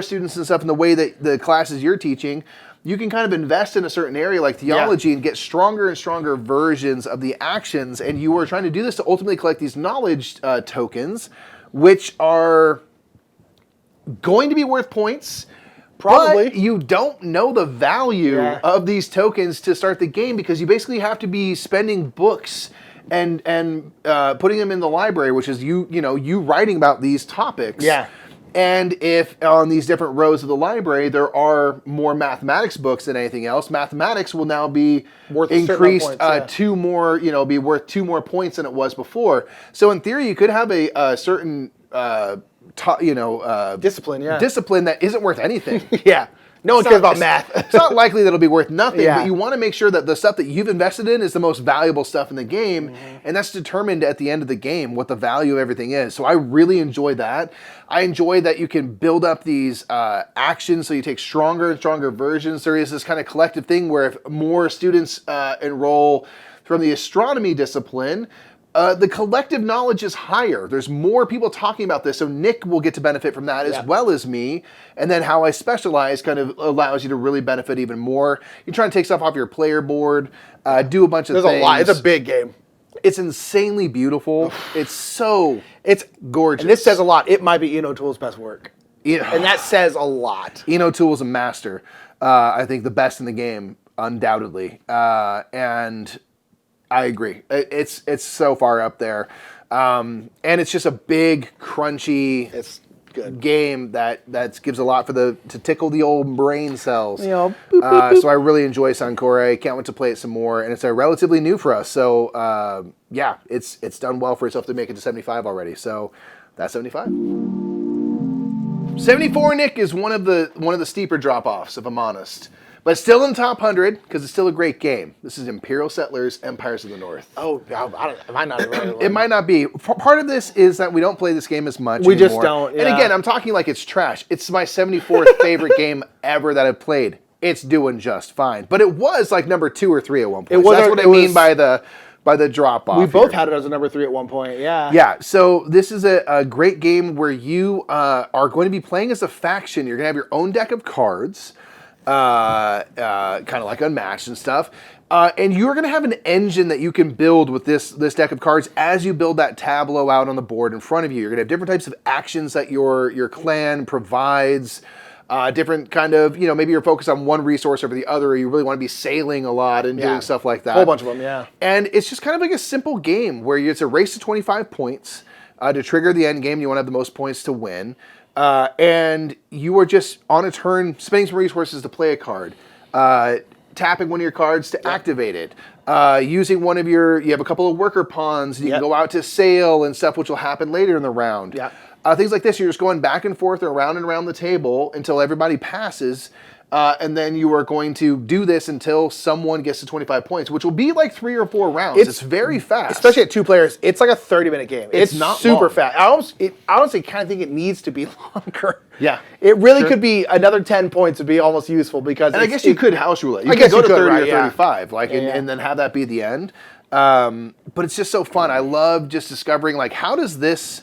Speaker 2: students and stuff in the way that the classes you're teaching. You can kind of invest in a certain area like theology and get stronger and stronger versions of the actions. And you are trying to do this to ultimately collect these knowledge tokens, which are going to be worth points.
Speaker 1: Probably.
Speaker 2: But you don't know the value of these tokens to start the game because you basically have to be spending books and putting them in the library, which is you writing about these topics.
Speaker 1: Yeah.
Speaker 2: And if on these different rows of the library there are more mathematics books than anything else, mathematics will now be
Speaker 1: worth
Speaker 2: increased
Speaker 1: points,
Speaker 2: 2 more, be worth 2 more points than it was before. So in theory, you could have a certain,
Speaker 1: discipline,
Speaker 2: discipline that isn't worth anything.
Speaker 1: No one cares about math.
Speaker 2: It's not likely that it'll be worth nothing,
Speaker 1: Yeah.
Speaker 2: but you want to make sure that the stuff that you've invested in is the most valuable stuff in the game, and that's determined at the end of the game what the value of everything is. So I really enjoy that. I enjoy that you can build up these actions, so you take stronger and stronger versions. There is this kind of collective thing where if more students enroll from the astronomy discipline, the collective knowledge is higher. There's more people talking about this, so Nick will get to benefit from that as well as me. And then how I specialize kind of allows you to really benefit even more. You're trying to take stuff off your player board, do a bunch of things.
Speaker 1: There's a lot. It's a big game.
Speaker 2: It's insanely beautiful. It's gorgeous.
Speaker 1: And this says a lot. It might be Eno Tool's best work.
Speaker 2: Yeah.
Speaker 1: And that says a lot.
Speaker 2: Eno Tool is a master. I think the best in the game, undoubtedly. And I agree. It's so far up there. And it's just a big, crunchy game that gives a lot to tickle the old brain cells.
Speaker 1: You know, boop, boop, boop.
Speaker 2: So I really enjoy Sankore. Can't wait to play it some more. And it's relatively new for us. So yeah, it's done well for itself to make it to 75 already. So that's 75. 74, Nick, is one of the steeper drop-offs, if I'm honest. But still in the top 100, because it's still a great game. This is Imperial Settlers, Empires of the North.
Speaker 1: Oh, it might not be.
Speaker 2: It might not be. Part of this is that we don't play this game as much
Speaker 1: We
Speaker 2: anymore.
Speaker 1: just don't, yeah.
Speaker 2: And again, I'm talking like it's trash. It's my 74th favorite game ever that I've played. It's doing just fine. But it was like number 2 or 3 at one point. So that's what I mean by the drop-off.
Speaker 1: We both had it as a number 3 at one point, yeah.
Speaker 2: Yeah, so this is a great game where you are going to be playing as a faction. You're going to have your own deck of cards, kind of like Unmatched and stuff. And you're going to have an engine that you can build with this deck of cards as you build that tableau out on the board in front of you. You're going to have different types of actions that your clan provides. Different kind of, maybe you're focused on one resource over the other, or you really want to be sailing a lot and doing stuff like that.
Speaker 1: A whole bunch of them, yeah.
Speaker 2: And it's just kind of like a simple game where it's a race to 25 points to trigger the end game. You want to have the most points to win. And you are just on a turn spending some resources to play a card, tapping one of your cards to activate it, using you have a couple of worker pawns, and you can go out to sail and stuff, which will happen later in the round.
Speaker 1: Yeah.
Speaker 2: Things like this, you're just going back and forth around and around the table until everybody passes, and then you are going to do this until someone gets to 25 points, which will be like 3 or 4 rounds. It's very fast.
Speaker 1: Especially at 2 players. It's like a 30-minute game. It's
Speaker 2: not
Speaker 1: super
Speaker 2: long.
Speaker 1: fast. I honestly kind of think it needs to be longer.
Speaker 2: Yeah.
Speaker 1: It really could be another 10 points would be almost useful because
Speaker 2: And I guess you could house rule it. You
Speaker 1: I
Speaker 2: could
Speaker 1: guess
Speaker 2: go
Speaker 1: you
Speaker 2: to
Speaker 1: could,
Speaker 2: 30
Speaker 1: right,
Speaker 2: or
Speaker 1: yeah.
Speaker 2: 35, and then have that be the end. But it's just so fun. I love just discovering, like, how does this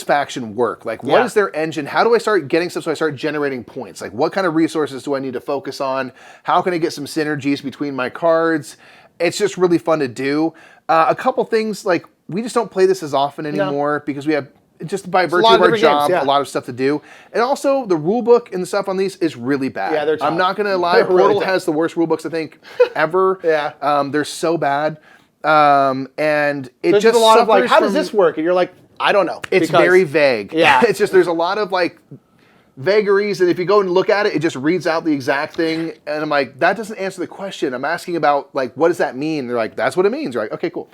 Speaker 2: faction work? Like, what is their engine? How do I start getting stuff so I start generating points? Like, what kind of resources do I need to focus on? How can I get some synergies between my cards? It's just really fun to do. A couple things, like, we just don't play this as often anymore because we have, just by virtue of our job, a lot of stuff to do. And also, the rule book and the stuff on these is really bad.
Speaker 1: Yeah, they're tough.
Speaker 2: I'm not going to lie. Portal has the worst rule books, I think, ever. They're so bad. And
Speaker 1: There's just a lot of, like, how does this work? And you're like, I don't know.
Speaker 2: It's very vague.
Speaker 1: Yeah.
Speaker 2: It's just, there's a lot of, like, vagaries, and if you go and look at it, it just reads out the exact thing, and I'm like, that doesn't answer the question. I'm asking about, like, what does that mean? They're like, that's what it means. You're like, okay, cool.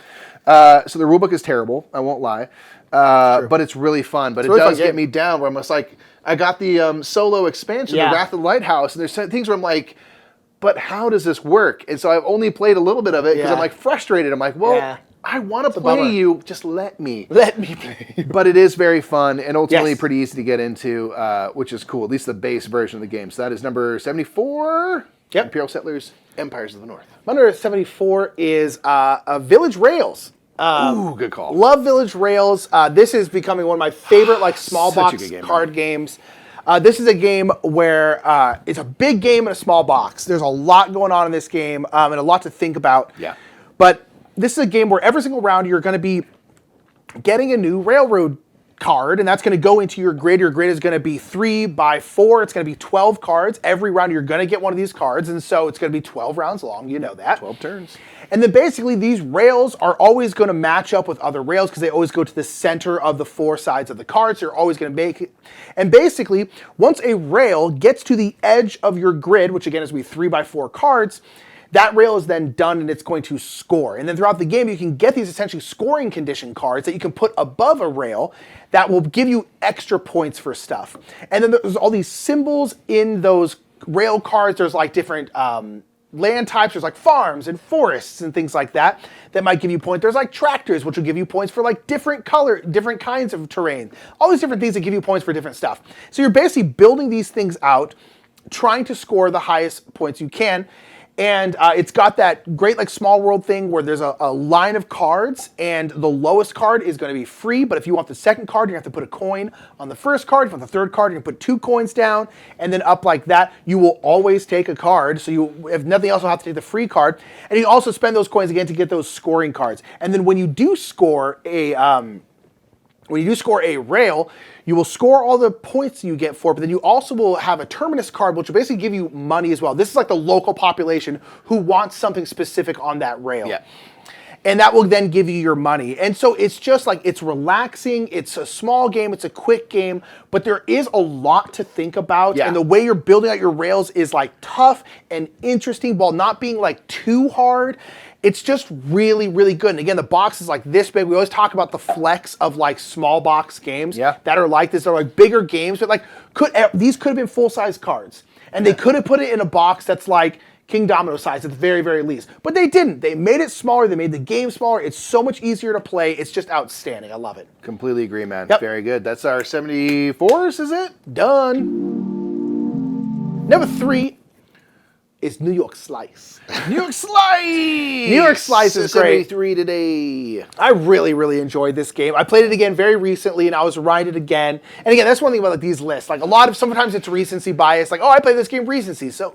Speaker 2: So the rulebook is terrible, I won't lie, but it's really fun. But it does get me down where I'm just like, I got the solo expansion, the Wrath of the Lighthouse, and there's things where I'm like, but how does this work? And so I've only played a little bit of it because I'm like frustrated. I'm like, well, I want to play you, just let me.
Speaker 1: Let me play you.
Speaker 2: But it is very fun and ultimately pretty easy to get into, which is cool. At least the base version of the game. So that is number 74.
Speaker 1: Yep.
Speaker 2: Imperial Settlers, Empires of the North.
Speaker 1: Number 74 is Village Rails.
Speaker 2: Ooh, good call.
Speaker 1: Love Village Rails. This is becoming one of my favorite small box card games. This is a game where it's a big game in a small box. There's a lot going on in this game and a lot to think about.
Speaker 2: Yeah.
Speaker 1: But this is a game where every single round you're going to be getting a new railroad card, and that's going to go into your grid. Your grid is going to be 3 by 4. It's going to be 12 cards. Every round you're going to get one of these cards, and so it's going to be 12 rounds long. You know that.
Speaker 2: 12 turns.
Speaker 1: And then basically these rails are always going to match up with other rails because they always go to the center of the 4 sides of the cards. They're always going to make it. And basically, once a rail gets to the edge of your grid, which again is going to be 3 by 4 cards, that rail is then done and it's going to score. And then throughout the game, you can get these essentially scoring condition cards that you can put above a rail that will give you extra points for stuff. And then there's all these symbols in those rail cards. There's like different land types. There's like farms and forests and things like that that might give you points. There's like tractors, which will give you points for like different kinds of terrain. All these different things that give you points for different stuff. So you're basically building these things out, trying to score the highest points you can. And it's got that great like small world thing where there's a line of cards, and the lowest card is going to be free. But if you want the second card, you have to put a coin on the first card. If you want the third card, you can put 2 coins down, and then up like that. You will always take a card. So you, if nothing else, you'll have to take the free card, and you also spend those coins again to get those scoring cards. And then when you do score a rail, you will score all the points you get for it, but then you also will have a terminus card, which will basically give you money as well. This is like the local population who wants something specific on that rail.
Speaker 2: Yeah.
Speaker 1: And that will then give you your money. And so it's just like, it's relaxing, it's a small game, it's a quick game, but there is a lot to think about.
Speaker 2: Yeah.
Speaker 1: And the way you're building out your rails is like tough and interesting while not being like too hard. It's just really, really good. And again, the box is like this big. We always talk about the flex of like small box games that are like this. They're like bigger games, but like these could have been full-size cards. And they could have put it in a box that's like King Domino size at the very, very least. But they didn't. They made it smaller. They made the game smaller. It's so much easier to play. It's just outstanding. I love it.
Speaker 2: Completely agree, man.
Speaker 1: Yep.
Speaker 2: Very good. That's our 74s, is it?
Speaker 1: Done. Number 3 is New York Slice.
Speaker 2: New York Slice!
Speaker 1: New York Slice is great.
Speaker 2: 73 today.
Speaker 1: I really, really enjoyed this game. I played it again very recently, and I was riding it again. And again, that's one thing about like these lists. Like sometimes it's recency bias. Like, oh, I played this game recently, so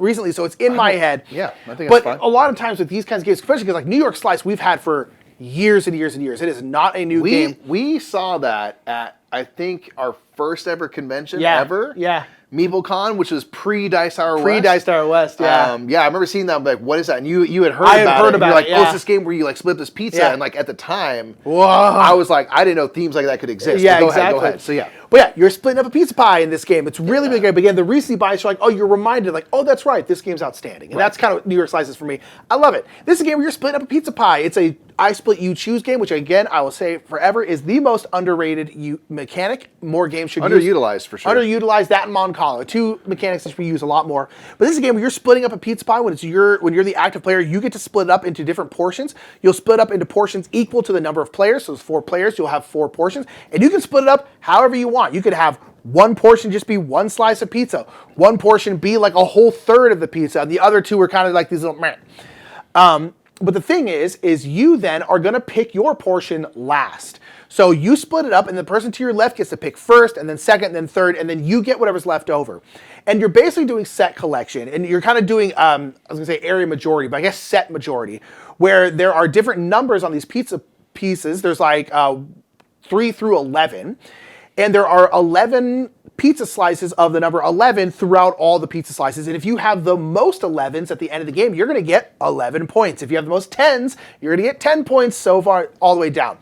Speaker 1: it's in my head.
Speaker 2: Yeah, I think that's fine.
Speaker 1: But a lot of times with these kinds of games, especially because like New York Slice, we've had for years and years and years. It is not a new game.
Speaker 2: We saw that at, I think, our first ever convention ever.
Speaker 1: Yeah.
Speaker 2: MeepleCon, which was pre-Dice Tower West.
Speaker 1: Pre-Dice Tower West, yeah.
Speaker 2: I remember seeing that. I'm like, what is that? And you had heard
Speaker 1: I
Speaker 2: about
Speaker 1: had heard
Speaker 2: it.
Speaker 1: about
Speaker 2: You're like,
Speaker 1: it,
Speaker 2: oh,
Speaker 1: yeah.
Speaker 2: it's this game where you like split this pizza.
Speaker 1: Yeah.
Speaker 2: And like at the time,
Speaker 1: whoa.
Speaker 2: I was like, I didn't know themes like that could exist.
Speaker 1: Yeah,
Speaker 2: But
Speaker 1: exactly.
Speaker 2: Go ahead. So yeah.
Speaker 1: But yeah, you're splitting up a pizza pie in this game. It's really, really great. But again, the recency bias, you're like, oh, you're reminded, like, oh, that's right, this game's outstanding. And that's kind of New York Slices for me. I love it. This is a game where you're splitting up a pizza pie. It's a I Split You Choose game, which again, I will say forever is the most underrated mechanic. More games should use.
Speaker 2: Underutilized for sure.
Speaker 1: Underutilized, that and Mon Cala. 2 mechanics that should be used a lot more. But this is a game where you're splitting up a pizza pie. When you're the active player, you get to split it up into different portions. You'll split up into portions equal to the number of players. So there's 4 players, you'll have 4 portions. And you can split it up however you want. You could have one portion just be one slice of pizza. One portion be like a whole third of the pizza. And the other 2 are kind of like these little meh. But the thing is you then are going to pick your portion last. So you split it up, and the person to your left gets to pick first, and then second, and then third, and then you get whatever's left over. And you're basically doing set collection, and you're kind of doing, I was going to say area majority, but I guess set majority, where there are different numbers on these pizza pieces. There's like 3 through 11, and there are 11 pizza slices of the number 11 throughout all the pizza slices. And if you have the most 11s at the end of the game, you're going to get 11 points. If you have the most 10s, you're going to get 10 points so far all the way down.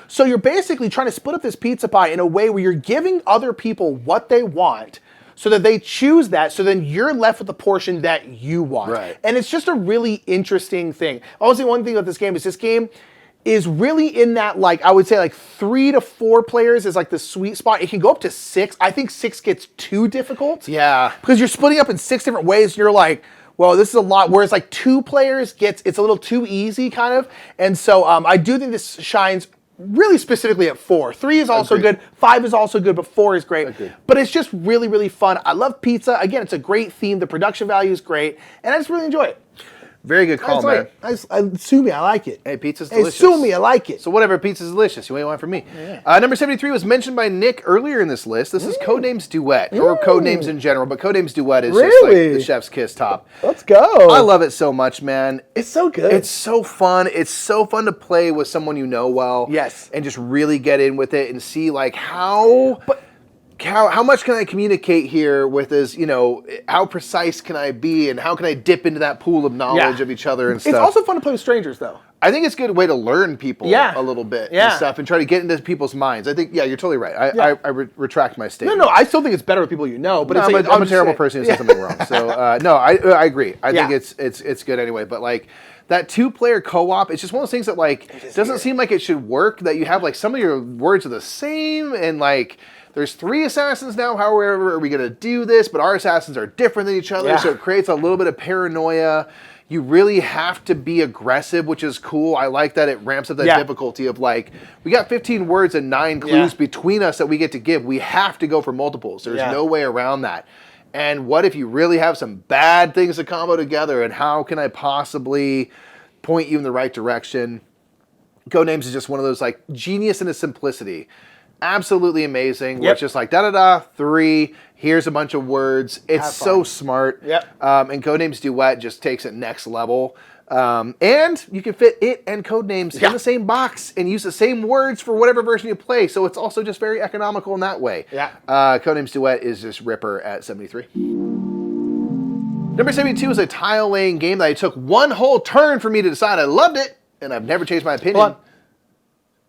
Speaker 1: So you're basically trying to split up this pizza pie in a way where you're giving other people what they want so that they choose that, so then you're left with the portion that you want.
Speaker 2: Right.
Speaker 1: And it's just a really interesting thing. Also, one thing about this game is really in that, like, I would say like 3 to 4 players is like the sweet spot. It can go up to 6. I think 6 gets too difficult.
Speaker 2: Yeah.
Speaker 1: Because you're splitting up in 6 different ways, and you're like, well, this is a lot. Whereas like 2 players it's a little too easy kind of. And so I do think this shines really specifically at 4. 3 is also good. 5 is also good, but 4 is great.
Speaker 2: Agreed.
Speaker 1: But it's just really, really fun. I love pizza. Again, it's a great theme. The production value is great, and I just really enjoy it.
Speaker 2: Very good call, man.
Speaker 1: Sue me, I like it.
Speaker 2: Hey, pizza's delicious.
Speaker 1: Hey, sue me, I like it.
Speaker 2: So whatever, pizza's delicious. You ain't want from me. Yeah. Number 73 was mentioned by Nick earlier in this list. This is Codenames Duet, or Codenames in general, but Codenames Duet is just like the chef's kiss top.
Speaker 1: Let's go.
Speaker 2: I love it so much, man.
Speaker 1: It's so good.
Speaker 2: It's so fun. It's so fun to play with someone you know well.
Speaker 1: Yes.
Speaker 2: And just really get in with it and see like how much can I communicate here with this, how precise can I be and how can I dip into that pool of knowledge of each other and stuff.
Speaker 1: It's also fun to play with strangers, though.
Speaker 2: I think it's a good way to learn people a little bit and stuff and try to get into people's minds. I think, you're totally right. I retract my statement.
Speaker 1: No, I still think it's better with people you know. But
Speaker 2: I'm a terrible person who said something wrong. So, no, I agree. I think it's good anyway. But, like, that 2-player co-op, it's just one of those things that, like, doesn't seem like it should work, that you have, like, some of your words are the same and, like, there's 3 assassins now, however are we going to do this? But our assassins are different than each other, so it creates a little bit of paranoia. You really have to be aggressive, which is cool. I like that it ramps up that difficulty of like, we got 15 words and 9 clues between us that we get to give. We have to go for multiples. There's no way around that. And what if you really have some bad things to combo together, and how can I possibly point you in the right direction? Codenames is just one of those, like, genius in its simplicity. Absolutely amazing. Where it's just like, da-da-da, 3, here's a bunch of words. It's so smart. And Codenames Duet just takes it next level. And you can fit it and Codenames in the same box and use the same words for whatever version you play. So it's also just very economical in that way. Codenames Duet is just ripper at 73. Number 72 is a tile laying game that I took one whole turn for me to decide I loved it, and I've never changed my opinion.
Speaker 1: Hold on.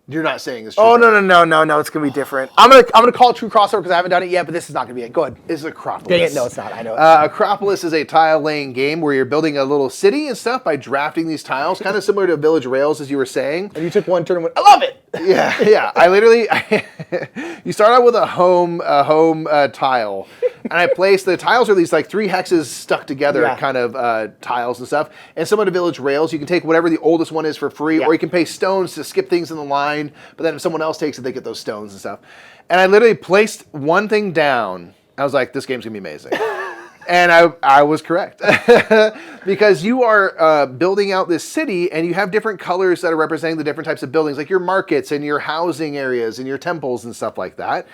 Speaker 2: You're not saying it's true.
Speaker 1: Oh, no, it's gonna be different. I'm gonna call it true crossover because I haven't done it yet, but this is not gonna be it. Go ahead.
Speaker 2: It's Acropolis.
Speaker 1: Dang it, no, it's not. I know.
Speaker 2: Acropolis is a tile-laying game where you're building a little city and stuff by drafting these tiles, kind of similar to Village Rails, as you were saying.
Speaker 1: And you took one turn and went, I love it!
Speaker 2: Yeah. I literally, you start out with a home tile, and I placed, the tiles are these like 3 hexes stuck together kind of tiles and stuff. And similar to Village Rails, you can take whatever the oldest one is for free, or you can pay stones to skip things in the line, but then if someone else takes it, they get those stones and stuff. And I literally placed one thing down. I was like, this game's gonna be amazing. And I was correct. Because you are building out this city, and you have different colors that are representing the different types of buildings, like your markets and your housing areas and your temples and stuff like that.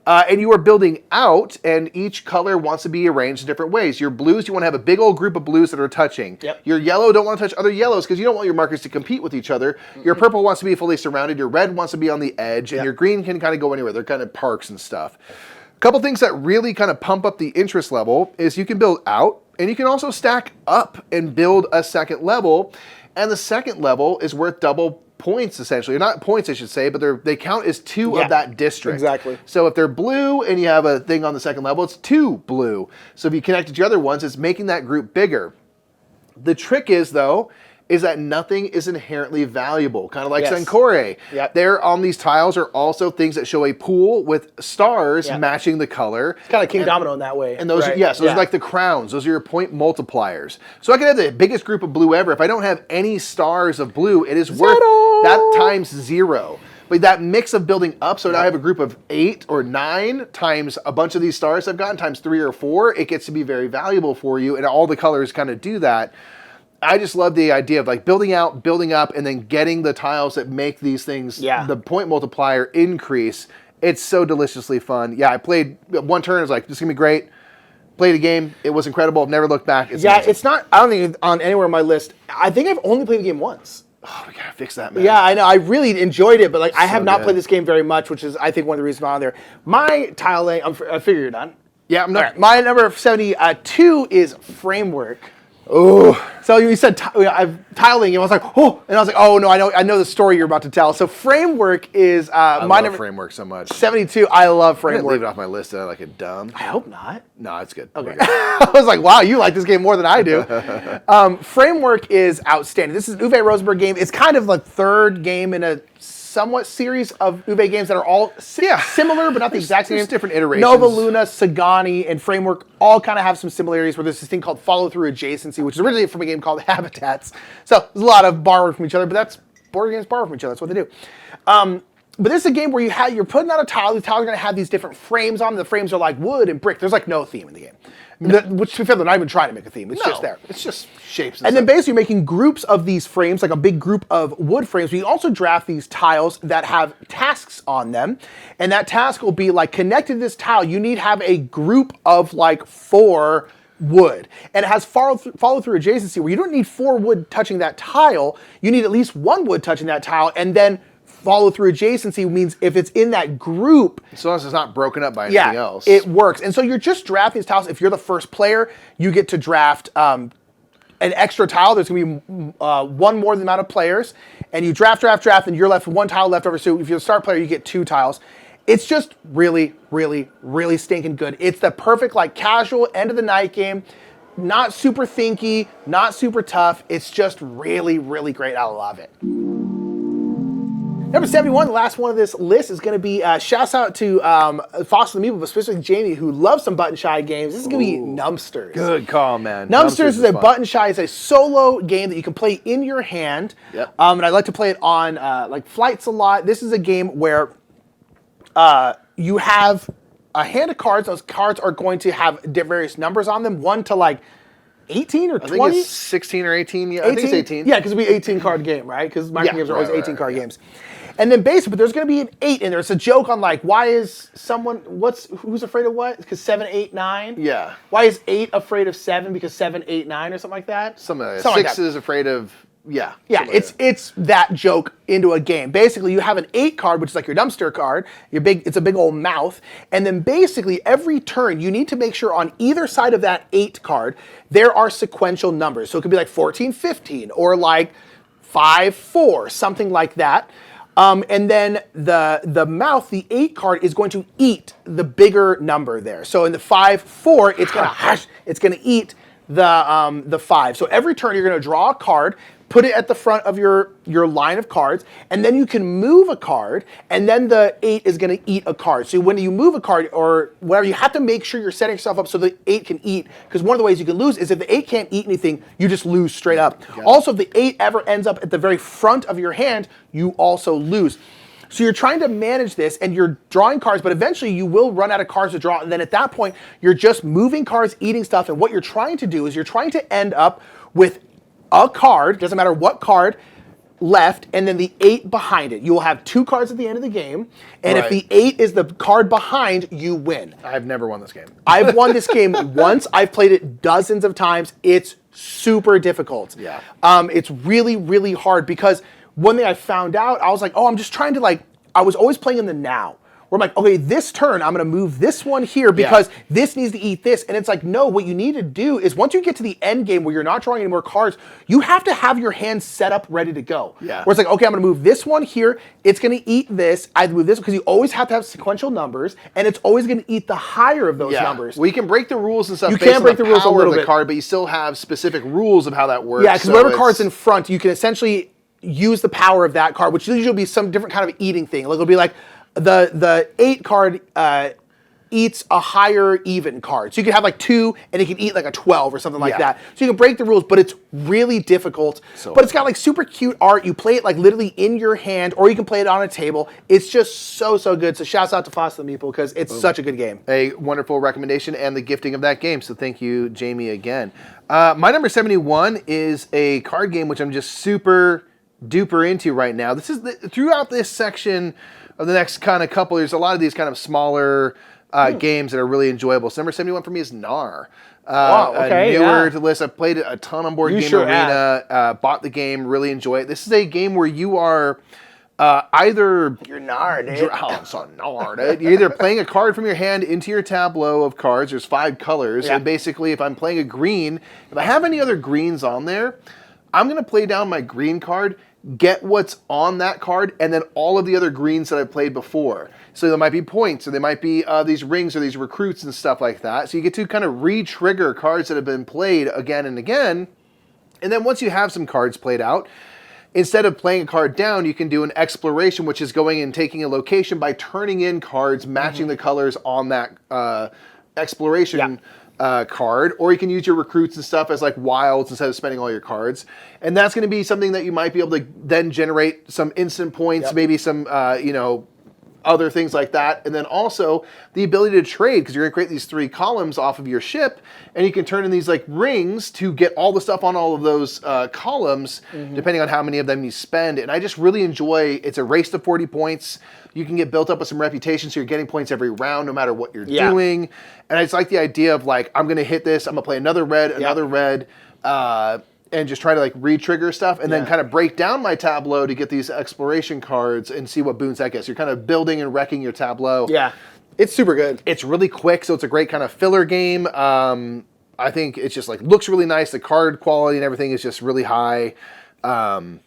Speaker 2: And you are building out, and each color wants to be arranged in different ways. Your blues, you want to have a big old group of blues that are touching. Your yellow don't want to touch other yellows because you don't want your markers to compete with each other. Your purple wants to be fully surrounded. Your red wants to be on the edge, and your green can kind of go anywhere. They're kind of parks and stuff. A couple things that really kind of pump up the interest level is you can build out, and you can also stack up and build a second level. And the second level is worth double points, essentially. Not points, I should say, but they count as 2 of that district.
Speaker 1: Exactly.
Speaker 2: So if they're blue and you have a thing on the second level, it's 2 blue. So if you connect it to other ones, it's making that group bigger. The trick is, though, is that nothing is inherently valuable, kind of like Sankore. There on these tiles are also things that show a pool with stars matching the color.
Speaker 1: It's kind of King Domino in that way.
Speaker 2: And those are, those are like the crowns. Those are your point multipliers. So I can have the biggest group of blue ever. If I don't have any stars of blue, it is worth that times 0. But that mix of building up, so now I have a group of 8 or 9 times a bunch of these stars I've gotten times 3 or 4, it gets to be very valuable for you, and all the colors kind of do that. I just love the idea of like building out, building up, and then getting the tiles that make these things, the point multiplier increase. It's so deliciously fun. Yeah, I played one turn, I was like, this is gonna be great. Played a game, it was incredible, I've never looked back. It's amazing.
Speaker 1: It's not, I don't think it's on anywhere on my list. I think I've only played the game once.
Speaker 2: Oh, we gotta fix that, man.
Speaker 1: Yeah, I know. I really enjoyed it, but like I have not played this game very much, which is I think one of the reasons why I'm on there. My tile laying, I figure you're done.
Speaker 2: Yeah, I'm done.
Speaker 1: Right, my number 72 is Framework.
Speaker 2: Oh,
Speaker 1: so you said tiling, and I was like, oh, and I was like, oh no, I know the story you're about to tell. So Framework is
Speaker 2: I love Framework so much.
Speaker 1: 72. I love Framework.
Speaker 2: I'm gonna leave it off my list like a dumb.
Speaker 1: I hope not.
Speaker 2: No, it's good.
Speaker 1: Okay. I was like, wow, you like this game more than I do. Framework is outstanding. This is an Uwe Rosenberg game. It's kind of like third game in a somewhat series of Uwe games that are all similar, but not the exact same.
Speaker 2: There's different iterations.
Speaker 1: Nova Luna, Sagani, and Framework all kind of have some similarities where there's this thing called follow-through adjacency, which is originally from a game called Habitats. So there's a lot of borrowing from each other, but that's board games borrow from each other. That's what they do. But this is a game where you're putting out a tile. The tiles are going to have these different frames on them. The frames are like wood and brick. There's like no theme in the game. Which, to be fair, they're not even trying to make a theme. It's just there.
Speaker 2: It's just shapes.
Speaker 1: And then basically you're making groups of these frames, like a big group of wood frames. We also draft these tiles that have tasks on them. And that task will be like connected to this tile. You need to have a group of like 4 wood. And it has follow through adjacency where you don't need 4 wood touching that tile. You need at least 1 wood touching that tile, and then follow through adjacency means if it's in that group,
Speaker 2: as long as it's not broken up by anything else,
Speaker 1: it works. And so you're just drafting these tiles. If you're the first player, you get to draft an extra tile. There's going to be 1 more than the amount of players, and you draft, and you're left with 1 tile left over. So if you're the start player, you get 2 tiles. It's just really, really, really stinking good. It's the perfect like casual end of the night game. Not super thinky, not super tough. It's just really, really great. I love it. Number 71, the last one of this list, is going to be shouts out to Foster the Meeple, but specifically Jamie, who loves some button shy games. This is going to be Numbsters.
Speaker 2: Good call, man.
Speaker 1: Numbsters is a button shy. It's a solo game that you can play in your hand.
Speaker 2: Yep.
Speaker 1: And I like to play it on like flights a lot. This is a game where you have a hand of cards. Those cards are going to have various numbers on them, 1 to like 18 or 20.
Speaker 2: I think it's 16 or 18. Yeah, 18? I think it's 18.
Speaker 1: Yeah, because it'll be 18 card game, right? Because micro games are always 18 card games. And then basically, but there's going to be an 8 in there. It's a joke on like, why is who's afraid of what? Because 7, 8, 9?
Speaker 2: Yeah.
Speaker 1: Why is 8 afraid of 7? Because 7, 8, 9 or something like that?
Speaker 2: Something like that. 6 is afraid of, yeah.
Speaker 1: Yeah, it's that joke into a game. Basically, you have an 8 card, which is like your dumpster card. It's a big old mouth. And then basically, every turn, you need to make sure on either side of that 8 card, there are sequential numbers. So it could be like 14, 15, or like 5, 4, something like that. And then the mouth, the 8 card, is going to eat the bigger number there. So in the 5, 4, it's gonna eat the 5. So every turn you're gonna draw a card, put it at the front of your line of cards, and then you can move a card, and then the 8 is going to eat a card. So when you move a card or whatever, you have to make sure you're setting yourself up so the 8 can eat, because one of the ways you can lose is if the 8 can't eat anything, you just lose straight up. Also, if the 8 ever ends up at the very front of your hand, you also lose. So you're trying to manage this, and you're drawing cards, but eventually you will run out of cards to draw, and then at that point, you're just moving cards, eating stuff, and what you're trying to do is you're trying to end up with a card, doesn't matter what card, left, and then the 8 behind it. You will have 2 cards at the end of the game, and if the 8 is the card behind, you win.
Speaker 2: I've never won this game.
Speaker 1: I've won this game once. I've played it dozens of times. It's super difficult.
Speaker 2: Yeah.
Speaker 1: It's really, really hard because one thing I found out, I was like, I'm just trying to I was always playing in the now. Where I'm like, okay, this turn, I'm going to move this one here because this needs to eat this. And it's like, no, what you need to do is once you get to the end game where you're not drawing any more cards, you have to have your hand set up ready to go.
Speaker 2: Yeah.
Speaker 1: Where it's like, okay, I'm going to move this one here. It's going to eat this. I move this because you always have to have sequential numbers, and it's always going to eat the higher of those numbers.
Speaker 2: Well, you can break the rules and stuff.
Speaker 1: You
Speaker 2: based
Speaker 1: can break
Speaker 2: on
Speaker 1: the rules a
Speaker 2: power
Speaker 1: little
Speaker 2: of the
Speaker 1: bit.
Speaker 2: card, but you still have specific rules of how that works.
Speaker 1: Yeah, because whatever card's in front, you can essentially use the power of that card, which usually will be some different kind of eating thing. Like it'll be like, the 8 card eats a higher even card. So you can have like 2 and it can eat like a 12 or something like that. So you can break the rules, but it's really difficult. But it's got like super cute art. You play it like literally in your hand, or you can play it on a table. It's just so good. So shouts out to Foster the Meeple because it's such a good game.
Speaker 2: A wonderful recommendation and the gifting of that game. So thank you, Jamie, again. My number 71 is a card game which I'm just super duper into right now. This is throughout this section of the next kind of couple, there's a lot of these kind of smaller games that are really enjoyable. So number 71 for me is Gnar. A newer to list. I've played it a ton on Board Game Arena. Bought the game, really enjoy it. This is a game where you are either...
Speaker 1: You're Gnar, dude.
Speaker 2: Gnar, dude. You're either playing a card from your hand into your tableau of cards. There's 5 colors. And basically, if I'm playing a green, if I have any other greens on there, I'm going to play down my green card, get what's on that card, and then all of the other greens that I've played before. So there might be points, or there might be these rings or these recruits and stuff like that. So you get to kind of re-trigger cards that have been played again and again. And then once you have some cards played out, instead of playing a card down, you can do an exploration, which is going and taking a location by turning in cards, matching the colors on that exploration card, or you can use your recruits and stuff as like wilds instead of spending all your cards. And that's going to be something that you might be able to then generate some instant points, maybe some, other things like that. And then also the ability to trade, because you're going to create these 3 columns off of your ship, and you can turn in these like rings to get all the stuff on all of those columns, depending on how many of them you spend. And I just really enjoy, it's a race to 40 points. You can get built up with some reputation, so you're getting points every round, no matter what you're doing. And I just like the idea of like, I'm going to hit this, I'm going to play another red, and just try to like re-trigger stuff, and then kind of break down my tableau to get these exploration cards and see what boons that gets. You're kind of building and wrecking your tableau.
Speaker 1: Yeah, it's super good.
Speaker 2: It's really quick, so it's a great kind of filler game. I think it's just like looks really nice. The card quality and everything is just really high, and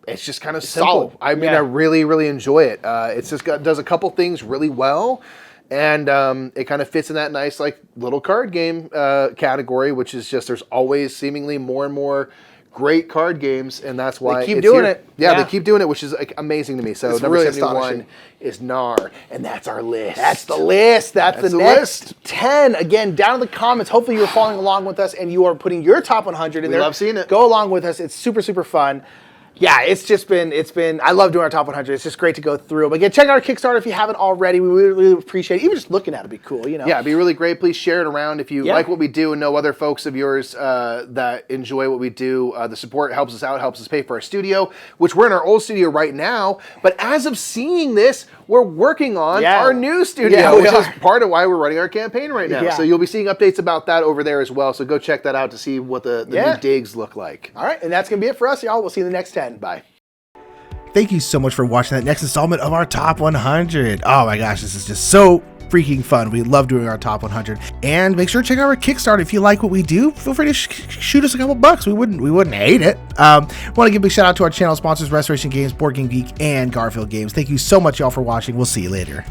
Speaker 2: it's just kind of simple.
Speaker 1: Solid.
Speaker 2: I mean, I really, really enjoy it. It's just does a couple things really well. And it kind of fits in that nice, like, little card game category, which is just there's always seemingly more and more great card games, and that's why
Speaker 1: they keep doing it.
Speaker 2: Yeah, they keep doing it, which is like, amazing to me. So
Speaker 1: it's
Speaker 2: number
Speaker 1: really
Speaker 2: 71 is Gnar, and that's our list.
Speaker 1: That's the list. That's the next 10. Again, down in the comments. Hopefully you're following along with us, and you are putting your top 100 in there.
Speaker 2: We love seeing it.
Speaker 1: Go along with us. It's super, super fun. Yeah, it's been, I love doing our top 100. It's just great to go through them. Again, check out our Kickstarter if you haven't already. We really appreciate it. Even just looking at it would be cool, you know?
Speaker 2: Yeah, it'd be really great. Please share it around if you like what we do and know other folks of yours that enjoy what we do. The support helps us out, helps us pay for our studio, which we're in our old studio right now. But as of seeing this, we're working on our new studio, which is part of why we're running our campaign right now. So you'll be seeing updates about that over there as well. So go check that out to see what the new digs look like.
Speaker 1: All right, and that's going to be it for us, y'all. We'll see you in the next 10.
Speaker 2: Bye.
Speaker 4: Thank you so much for watching that next installment of our Top 100. Oh my gosh, this is just so freaking fun. We love doing our Top 100. And make sure to check out our Kickstarter. If you like what we do, feel free to shoot us a couple bucks. We wouldn't hate it. Want to give a big shout out to our channel sponsors, Restoration Games, Board Game Geek, and Garphill Games. Thank you so much, y'all, for watching. We'll see you later.